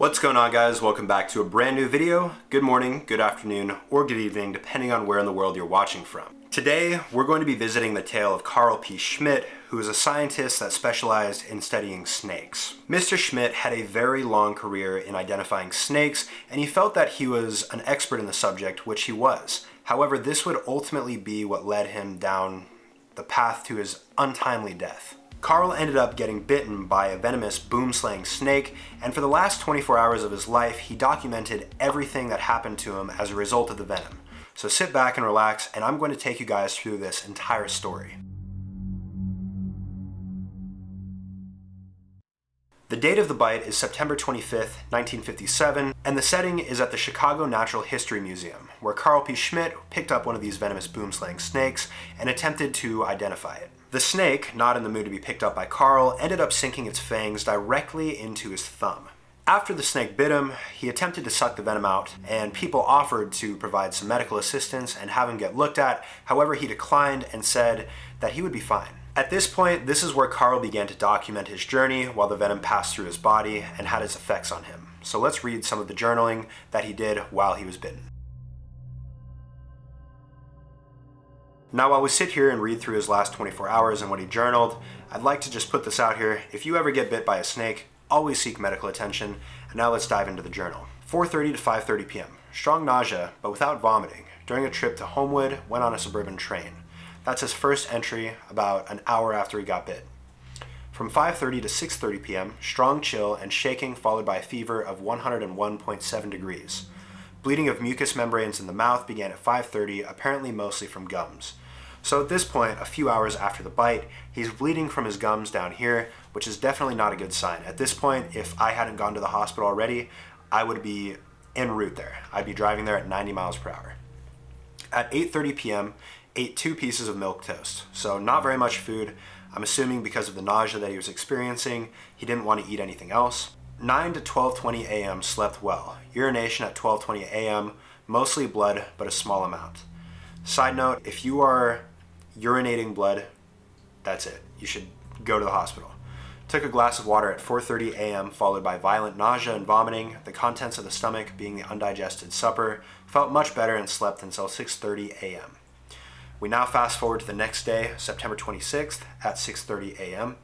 What's going on, guys? Welcome back to a brand new video. Good morning, good afternoon, or good evening, depending on where in the world you're watching from. Today, we're going to be visiting the tale of Carl P. Schmidt, who is a scientist that specialized in studying snakes. Mr. Schmidt had a very long career in identifying snakes, and he felt that he was an expert in the subject, which he was. However, this would ultimately be what led him down the path to his untimely death. Carl ended up getting bitten by a venomous Boomslang snake, and for the last 24 hours of his life, he documented everything that happened to him as a result of the venom. So sit back and relax, and I'm going to take you guys through this entire story. The date of the bite is September 25th, 1957, and the setting is at the Chicago Natural History Museum, where Carl P. Schmidt picked up one of these venomous Boomslang snakes and attempted to identify it. The snake, not in the mood to be picked up by Carl, ended up sinking its fangs directly into his thumb. After the snake bit him, he attempted to suck the venom out, and people offered to provide some medical assistance and have him get looked at. However, he declined and said that he would be fine. At this point, this is where Carl began to document his journey while the venom passed through his body and had its effects on him. So let's read some of the journaling that he did while he was bitten. Now, while we sit here and read through his last 24 hours and what he journaled, I'd like to just put this out here. If you ever get bit by a snake, always seek medical attention. And now let's dive into the journal. 4:30 to 5:30 p.m. Strong nausea, but without vomiting. During a trip to Homewood, went on a suburban train. That's his first entry about an hour after he got bit. From 5:30 to 6:30 p.m., strong chill and shaking followed by a fever of 101.7 degrees. Bleeding of mucous membranes in the mouth began at 5:30, apparently mostly from gums. So at this point, a few hours after the bite, he's bleeding from his gums down here, which is definitely not a good sign. At this point, if I hadn't gone to the hospital already, I would be en route there. I'd be driving there at 90 miles per hour. At 8:30 p.m., ate 2 pieces of milk toast. So not very much food. I'm assuming because of the nausea that he was experiencing, he didn't want to eat anything else. 9 to 12:20 a.m. slept well. Urination at 12:20 a.m., mostly blood, but a small amount. Side note, if you are urinating blood, that's it. You should go to the hospital. Took a glass of water at 4:30 a.m. followed by violent nausea and vomiting, the contents of the stomach being the undigested supper. Felt much better and slept until 6:30 a.m. We now fast forward to the next day, September 26th at 6:30 a.m.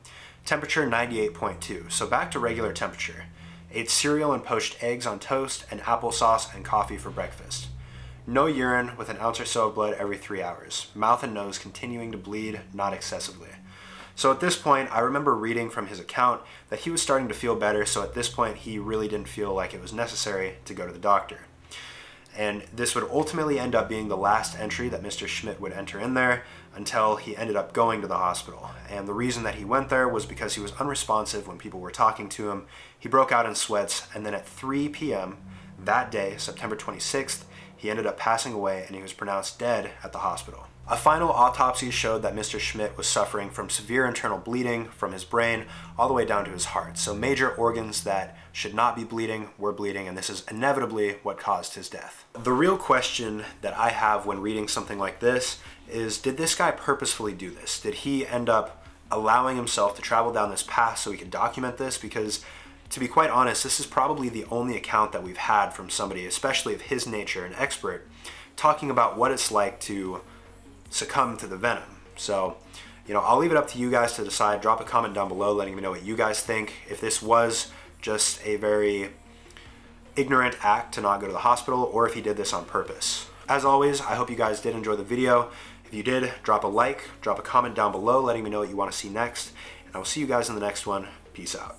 Temperature 98.2, so back to regular temperature. Ate cereal and poached eggs on toast and applesauce and coffee for breakfast. No urine with an ounce or so of blood every 3 hours. Mouth and nose continuing to bleed, not excessively. So at this point, I remember reading from his account that he was starting to feel better, so at this point he really didn't feel like it was necessary to go to the doctor. And this would ultimately end up being the last entry that Mr. Schmidt would enter in there until he ended up going to the hospital. And the reason that he went there was because he was unresponsive when people were talking to him. He broke out in sweats, and then at 3 p.m. that day, September 26th, he ended up passing away and he was pronounced dead at the hospital. A final autopsy showed that Mr. Schmidt was suffering from severe internal bleeding from his brain all the way down to his heart. So major organs that should not be bleeding were bleeding, and this is inevitably what caused his death. The real question that I have when reading something like this is, did this guy purposefully do this? Did he end up allowing himself to travel down this path so he could document this? Because to be quite honest, this is probably the only account that we've had from somebody, especially of his nature, an expert, talking about what it's like to succumb to the venom. So, I'll leave it up to you guys to decide. Drop a comment down below letting me know what you guys think. If this was just a very ignorant act to not go to the hospital, or if he did this on purpose. As always, I hope you guys did enjoy the video. If you did, drop a like, drop a comment down below letting me know what you want to see next, and I will see you guys in the next one. Peace out.